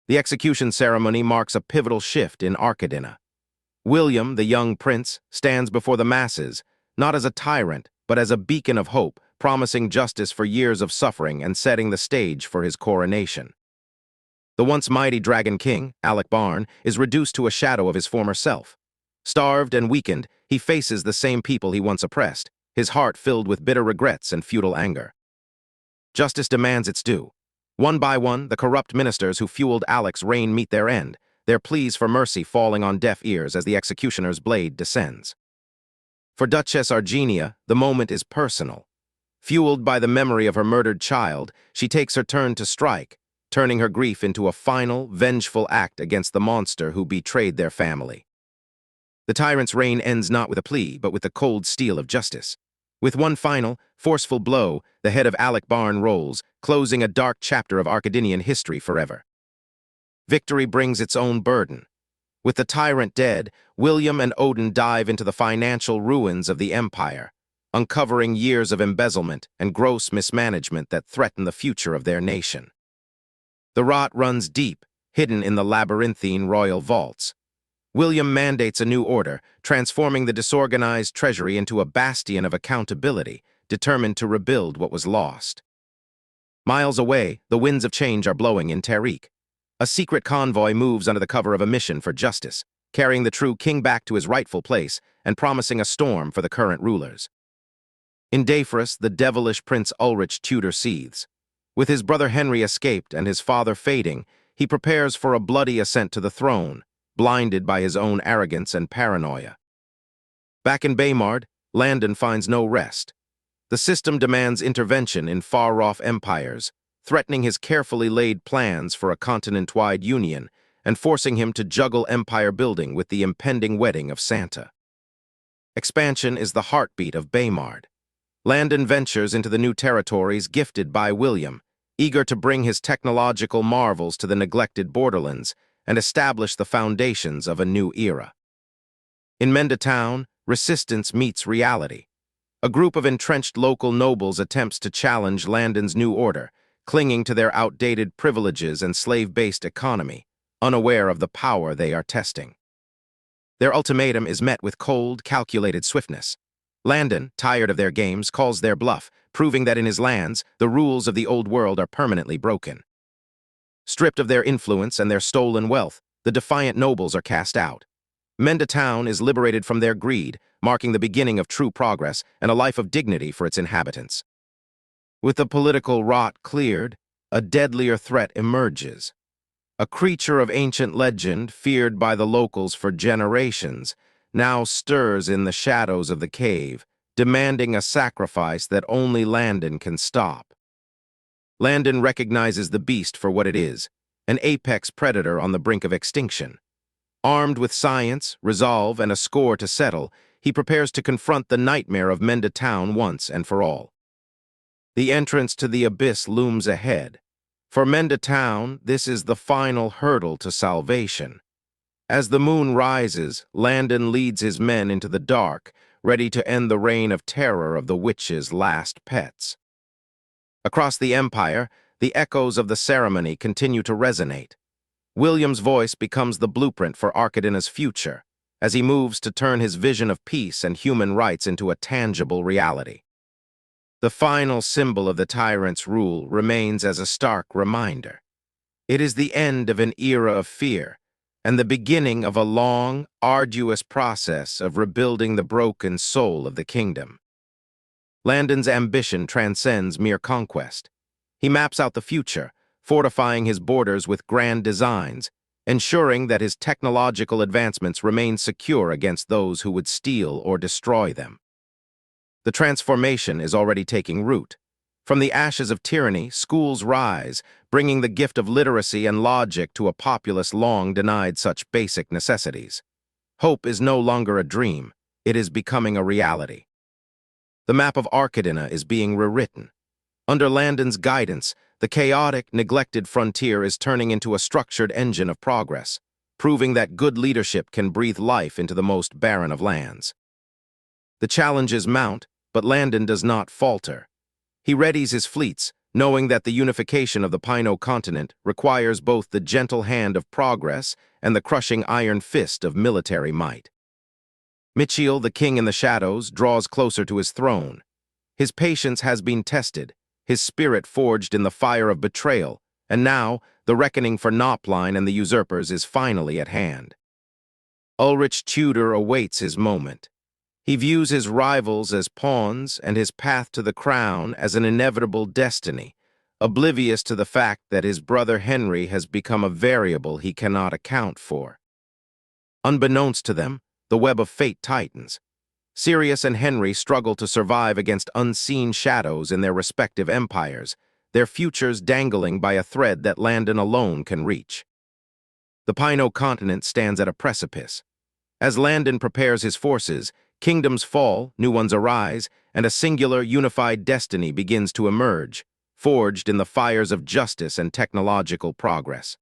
The execution ceremony marks a pivotal shift in Arcadina. William, the young prince, stands before the masses, not as a tyrant, but as a beacon of hope, promising justice for years of suffering and setting the stage for his coronation. The once mighty Dragon King, Landon Barn, is reduced to a shadow of his former self. Starved and weakened, he faces the same people he once oppressed, his heart filled with bitter regrets and futile anger. Justice demands its due. One by one, the corrupt ministers who fueled Alec's reign meet their end, their pleas for mercy falling on deaf ears as the executioner's blade descends. For Duchess Arcadina, the moment is personal. Fueled by the memory of her murdered child, she takes her turn to strike, turning her grief into a final, vengeful act against the monster who betrayed their family. The tyrant's reign ends not with a plea, but with the cold steel of justice. With one final, forceful blow, the head of Landon Barn rolls, closing a dark chapter of Arcadinian history forever. Victory brings its own burden. With the tyrant dead, William and Odin dive into the financial ruins of the empire, uncovering years of embezzlement and gross mismanagement that threaten the future of their nation. The rot runs deep, hidden in the labyrinthine royal vaults. William mandates a new order, transforming the disorganized treasury into a bastion of accountability, determined to rebuild what was lost. Miles away, the winds of change are blowing in Tariq. A secret convoy moves under the cover of a mission for justice, carrying the true king back to his rightful place and promising a storm for the current rulers. In Dayfrus, the devilish Prince Ulrich Tudor seethes. With his brother Henry escaped and his father fading, he prepares for a bloody ascent to the throne, blinded by his own arrogance and paranoia. Back in Baymard, Landon finds no rest. The system demands intervention in far-off empires, threatening his carefully laid plans for a continent-wide union and forcing him to juggle empire building with the impending wedding of Santa. Expansion is the heartbeat of Baymard. Landon ventures into the new territories gifted by William, eager to bring his technological marvels to the neglected borderlands and establish the foundations of a new era. In Menda Town, resistance meets reality. A group of entrenched local nobles attempts to challenge Landon's new order, clinging to their outdated privileges and slave-based economy, unaware of the power they are testing. Their ultimatum is met with cold, calculated swiftness. Landon, tired of their games, calls their bluff, proving that in his lands, the rules of the old world are permanently broken. Stripped of their influence and their stolen wealth, the defiant nobles are cast out. Menda Town is liberated from their greed, marking the beginning of true progress and a life of dignity for its inhabitants. With the political rot cleared, a deadlier threat emerges. A creature of ancient legend, feared by the locals for generations, now stirs in the shadows of the cave, demanding a sacrifice that only Landon can stop. Landon recognizes the beast for what it is, an apex predator on the brink of extinction. Armed with science, resolve, and a score to settle, he prepares to confront the nightmare of Menda Town once and for all. The entrance to the abyss looms ahead. For Menda Town, this is the final hurdle to salvation. As the moon rises, Landon leads his men into the dark, ready to end the reign of terror of the witch's last pets. Across the empire, the echoes of the ceremony continue to resonate. William's voice becomes the blueprint for Arcadina's future, as he moves to turn his vision of peace and human rights into a tangible reality. The final symbol of the tyrant's rule remains as a stark reminder. It is the end of an era of fear, and the beginning of a long, arduous process of rebuilding the broken soul of the kingdom. Landon's ambition transcends mere conquest. He maps out the future, fortifying his borders with grand designs, ensuring that his technological advancements remain secure against those who would steal or destroy them. The transformation is already taking root. From the ashes of tyranny, schools rise, bringing the gift of literacy and logic to a populace long denied such basic necessities. Hope is no longer a dream, it is becoming a reality. The map of Arcadina is being rewritten. Under Landon's guidance, the chaotic, neglected frontier is turning into a structured engine of progress, proving that good leadership can breathe life into the most barren of lands. The challenges mount, but Landon does not falter. He readies his fleets, knowing that the unification of the Pino continent requires both the gentle hand of progress and the crushing iron fist of military might. Michiel, the king in the shadows, draws closer to his throne. His patience has been tested, his spirit forged in the fire of betrayal, and now the reckoning for Nopline and the usurpers is finally at hand. Ulrich Tudor awaits his moment. He views his rivals as pawns and his path to the crown as an inevitable destiny, oblivious to the fact that his brother Henry has become a variable he cannot account for. Unbeknownst to them, the web of fate tightens. Sirius and Henry struggle to survive against unseen shadows in their respective empires, their futures dangling by a thread that Landon alone can reach. The Pino continent stands at a precipice. As Landon prepares his forces, kingdoms fall, new ones arise, and a singular, unified destiny begins to emerge, forged in the fires of justice and technological progress.